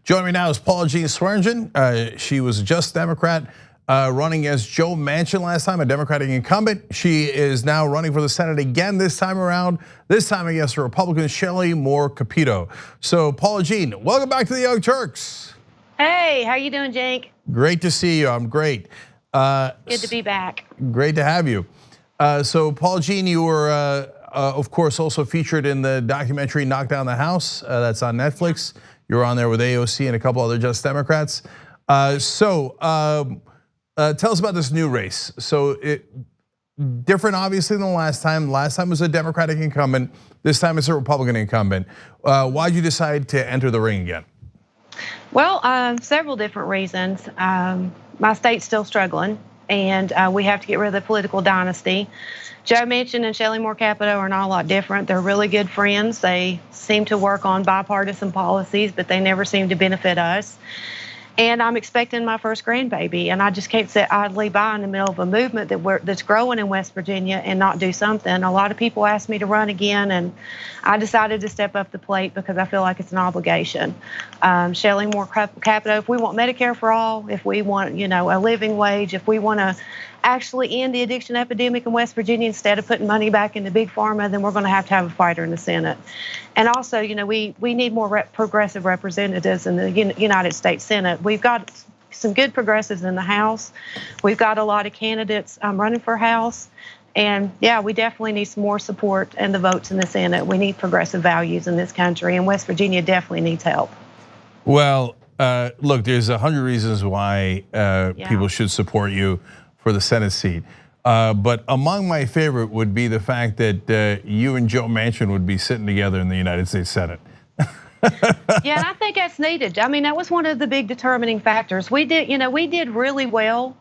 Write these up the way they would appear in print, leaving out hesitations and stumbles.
Joining me now is Paula Swearengin. She was a Just Democrat running as Joe Manchin last time, a Democratic incumbent. She is now running for the Senate again this time around. This time against a Republican, Shelley Moore Capito. So Paula Jean, welcome back to the Young Turks. Hey, how you doing, Cenk? Great to see you. I'm great. Good to be back. Great to have you. So Paula Jean, you were of course also featured in the documentary Knock Down the House. That's on Netflix. You were on there with AOC and a couple other Just Democrats. Tell us about this new race. So different obviously than the last time. Last time was a Democratic incumbent. This time it's a Republican incumbent. Why'd you decide to enter the ring again? Well, several different reasons. My state's still struggling, and we have to get rid of the political dynasty. Joe Manchin and Shelley Moore Capito are not a lot different. They're really good friends. They seem to work on bipartisan policies, but they never seem to benefit us. And I'm expecting my first grandbaby, and I just can't sit idly by in the middle of a movement that's growing in West Virginia and not do something. A lot of people asked me to run again, and I decided to step up the plate because I feel like it's an obligation. Shelley Moore Capito, if we want Medicare for all, if we want, a living wage, if we want to actually end the addiction epidemic in West Virginia instead of putting money back into big pharma, then we're going to have a fighter in the Senate. And also, we need more progressive representatives in the United States Senate. We've got some good progressives in the House. We've got a lot of candidates running for House. And yeah, we definitely need some more support and the votes in the Senate. We need progressive values in this country, and West Virginia definitely needs help. Well, look, there's 100 reasons why people should support you for the Senate seat. But among my favorite would be the fact that you and Joe Manchin would be sitting together in the United States Senate. Yeah, and I think that's needed. I mean, that was one of the big determining factors. We did really well.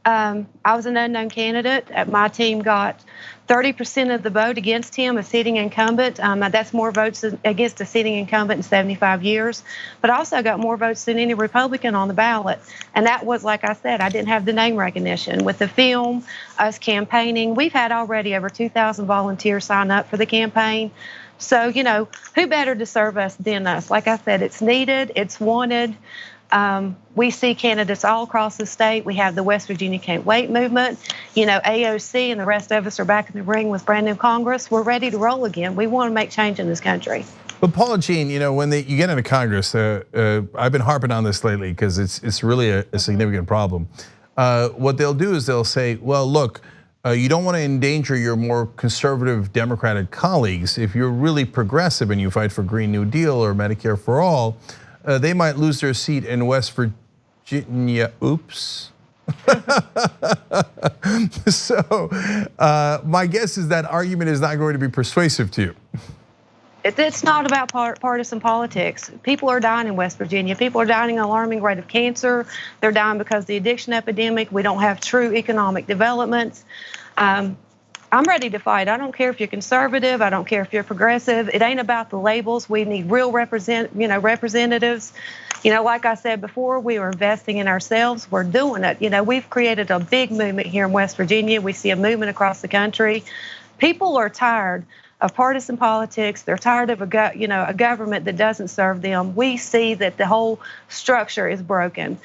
I was an unknown candidate. My team got 30% of the vote against him, a sitting incumbent. That's more votes against a sitting incumbent in 75 years. But I also got more votes than any Republican on the ballot. And that was, like I said, I didn't have the name recognition. With the film, us campaigning, we've had already over 2,000 volunteers sign up for the campaign. So, who better to serve us than us? Like I said, it's needed, it's wanted. We see candidates all across the state. We have the West Virginia Can't Wait movement. AOC and the rest of us are back in the ring with brand new Congress. We're ready to roll again. We want to make change in this country. But Paula Jean, when you get into Congress, I've been harping on this lately because it's really a significant problem. What they'll do is they'll say, well, look, you don't want to endanger your more conservative Democratic colleagues. If you're really progressive and you fight for Green New Deal or Medicare for all, they might lose their seat in West Virginia. Oops. So my guess is that argument is not going to be persuasive to you. It's not about partisan politics. People are dying in West Virginia. People are dying at an alarming rate of cancer. They're dying because of the addiction epidemic. We don't have true economic development. I'm ready to fight. I don't care if you're conservative. I don't care if you're progressive. It ain't about the labels. We need real representatives. Like I said before, we are investing in ourselves. We're doing it. We've created a big movement here in West Virginia. We see a movement across the country. People are tired of partisan politics. They're tired of a government that doesn't serve them. We see that the whole structure is broken.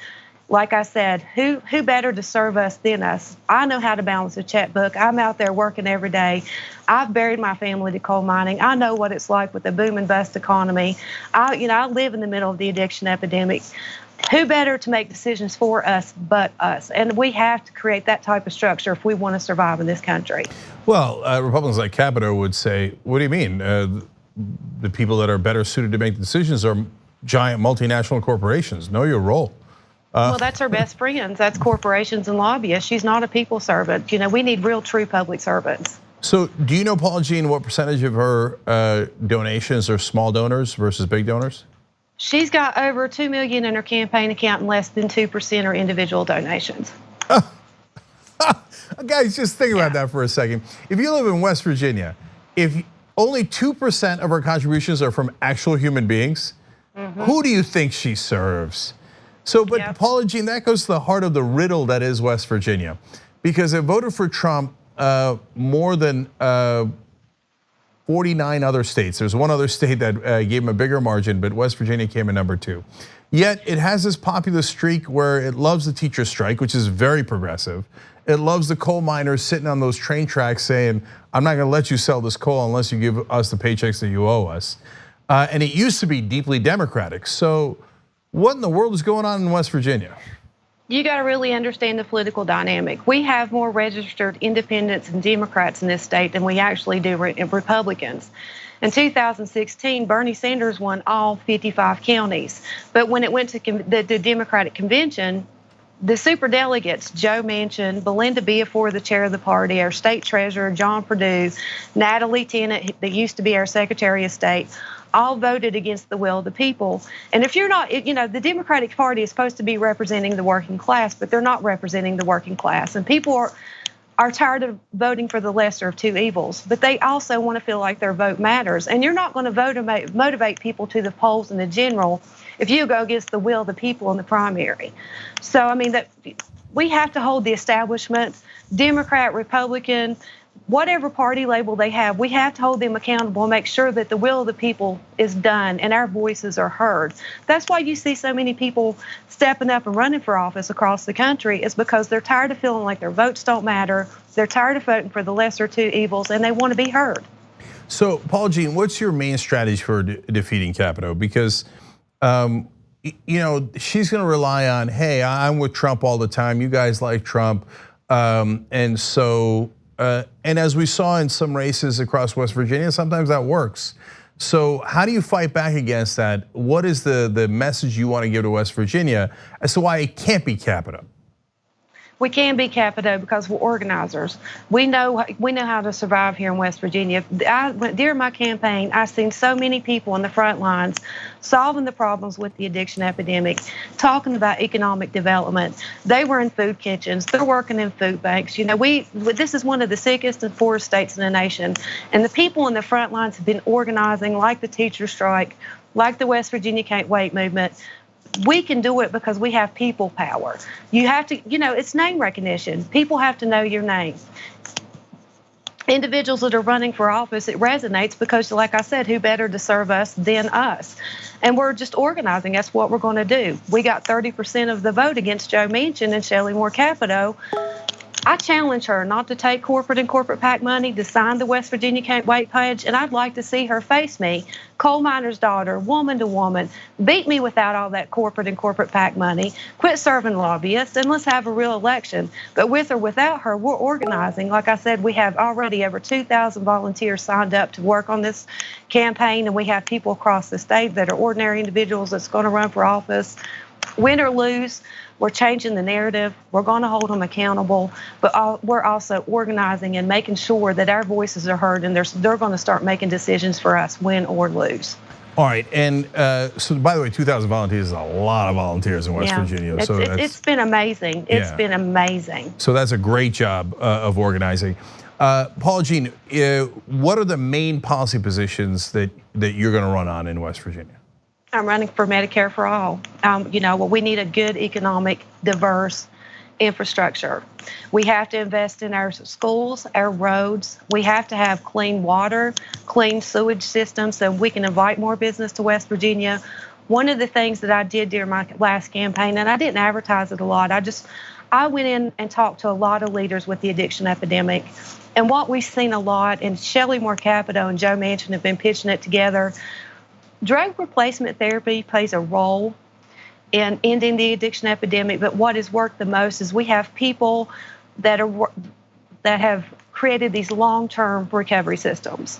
Like I said, who better to serve us than us? I know how to balance a checkbook. I'm out there working every day. I've buried my family to coal mining. I know what it's like with a boom and bust economy. I live in the middle of the addiction epidemic. Who better to make decisions for us but us? And we have to create that type of structure if we want to survive in this country. Well, Republicans like Capito would say, what do you mean? The people that are better suited to make decisions are giant multinational corporations. Know your role. Well, that's her best friends. That's corporations and lobbyists. She's not a people servant. We need real, true public servants. So do you know, Paula Jean, what percentage of her donations are small donors versus big donors? She's got over $2 million in her campaign account, and less than 2% are individual donations. Guys, just think about that for a second. If you live in West Virginia, if only 2% of her contributions are from actual human beings, who do you think she serves? So, but Paula Jean, that goes to the heart of the riddle that is West Virginia, because it voted for Trump more than 49 other states. There's one other state that gave him a bigger margin, but West Virginia came in number 2. Yet it has this populist streak where it loves the teacher strike, which is very progressive. It loves the coal miners sitting on those train tracks saying, I'm not gonna let you sell this coal unless you give us the paychecks that you owe us. And it used to be deeply Democratic. So what in the world is going on in West Virginia? You got to really understand the political dynamic. We have more registered independents and Democrats in this state than we actually do Republicans. In 2016, Bernie Sanders won all 55 counties. But when it went to the Democratic convention, the superdelegates, Joe Manchin, Belinda Beafor, the chair of the party, our state treasurer, John Perdue, Natalie Tennant, that used to be our Secretary of State, all voted against the will of the people. And if you're not, the Democratic Party is supposed to be representing the working class, but they're not representing the working class. And people are tired of voting for the lesser of two evils, but they also want to feel like their vote matters. And you're not going to motivate people to the polls in the general if you go against the will of the people in the primary. So, I mean, that we have to hold the establishment, Democrat, Republican, whatever party label they have, we have to hold them accountable and make sure that the will of the people is done and our voices are heard. That's why you see so many people stepping up and running for office across the country, is because they're tired of feeling like their votes don't matter. They're tired of voting for the lesser two evils, and they want to be heard. So, Paula Jean, what's your main strategy for defeating Capito? Because she's going to rely on, hey, I'm with Trump all the time. You guys like Trump, and so. And as we saw in some races across West Virginia, sometimes that works. So how do you fight back against that? What is the message you want to give to West Virginia as to why it can't be Capito? We can be Capito because we're organizers. We know how to survive here in West Virginia. During my campaign, I've seen so many people in the front lines solving the problems with the addiction epidemic, talking about economic development. They were in food kitchens. They're working in food banks. This is one of the sickest and poorest states in the nation, and the people in the front lines have been organizing, like the teacher strike, like the West Virginia Can't Wait movement. We can do it because we have people power. You have to, it's name recognition. People have to know your name. Individuals that are running for office, it resonates because, like I said, who better to serve us than us? And we're just organizing. That's what we're going to do. We got 30% of the vote against Joe Manchin and Shelley Moore Capito. I challenge her not to take corporate and corporate PAC money, to sign the West Virginia Can't Wait pledge, and I'd like to see her face me, coal miner's daughter, woman to woman, beat me without all that corporate and corporate PAC money, quit serving lobbyists, and let's have a real election. But with or without her, we're organizing. Like I said, we have already over 2,000 volunteers signed up to work on this campaign, and we have people across the state that are ordinary individuals that's going to run for office. Win or lose, we're changing the narrative. We're going to hold them accountable, but we're also organizing and making sure that our voices are heard, and they're going to start making decisions for us, win or lose. All right, and so by the way, 2,000 volunteers is a lot of volunteers in West Virginia. So it's been amazing. It's been amazing. So that's a great job of organizing. Paula Jean, what are the main policy positions that you're going to run on in West Virginia? I'm running for Medicare for all. We need a good economic, diverse infrastructure. We have to invest in our schools, our roads. We have to have clean water, clean sewage systems so we can invite more business to West Virginia. One of the things that I did during my last campaign, and I didn't advertise it a lot, I went in and talked to a lot of leaders with the addiction epidemic. And what we've seen a lot, and Shelley Moore Capito and Joe Manchin have been pitching it together, drug replacement therapy plays a role in ending the addiction epidemic, but what has worked the most is we have people that have created these long-term recovery systems.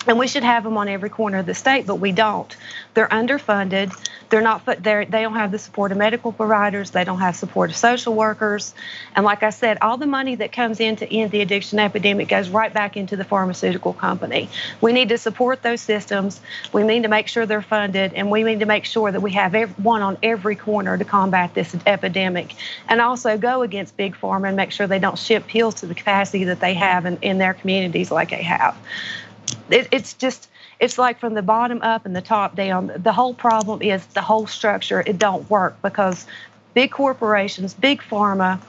And we should have them on every corner of the state, but we don't. They're underfunded. They don't have the support of medical providers. They don't have support of social workers. And like I said, all the money that comes in to end the addiction epidemic goes right back into the pharmaceutical company. We need to support those systems. We need to make sure they're funded, and we need to make sure that we have one on every corner to combat this epidemic, and also go against Big Pharma and make sure they don't ship pills to the capacity that they have in their communities like they have. It's like from the bottom up and the top down. The whole problem is the whole structure. It don't work because big corporations, big pharma,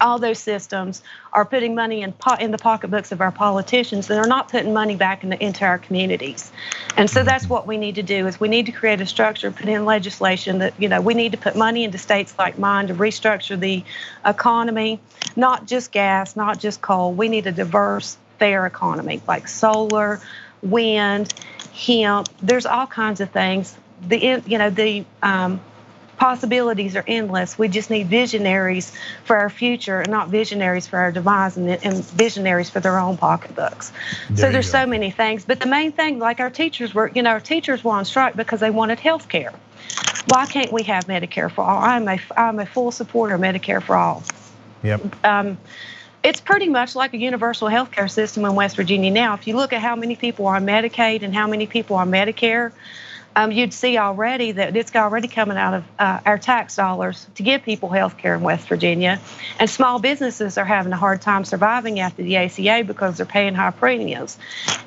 all those systems are putting money in the pocketbooks of our politicians, and they're not putting money back into our communities. And so that's what we need to do, is we need to create a structure, put in legislation that, we need to put money into states like mine to restructure the economy, not just gas, not just coal. We need a diverse, fair economy like solar, wind, hemp. There's all kinds of things. The possibilities are endless. We just need visionaries for our future and not visionaries for our demise, and visionaries for their own pocketbooks. So there's so many things. But the main thing, like our teachers were on strike because they wanted health care. Why can't we have Medicare for all? I'm a full supporter of Medicare for all. Yep. It's pretty much like a universal health care system in West Virginia now. If you look at how many people are on Medicaid and how many people are on Medicare, you'd see already that it's already coming out of our tax dollars to give people health care in West Virginia. And small businesses are having a hard time surviving after the ACA because they're paying high premiums.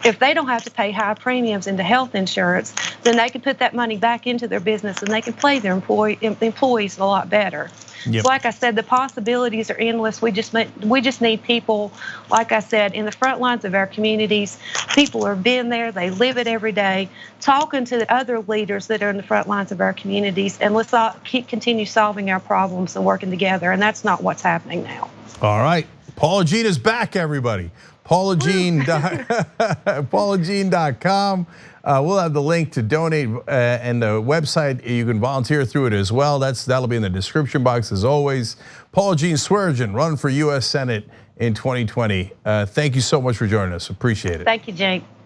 If they don't have to pay high premiums into health insurance, then they can put that money back into their business and they can pay their employees a lot better. Yep. So like I said, the possibilities are endless. We just need people, like I said, in the front lines of our communities. People are being there, they live it every day, talking to the other leaders that are in the front lines of our communities, and let's all continue solving our problems and working together. And that's not what's happening now. All right, Paula Jean is back, everybody. PaulaJean.com. We'll have the link to donate and the website. You can volunteer through it as well. That'll be in the description box as always. Paula Jean Swearengin, run for U.S. Senate in 2020. Thank you so much for joining us. Appreciate it. Thank you, Cenk.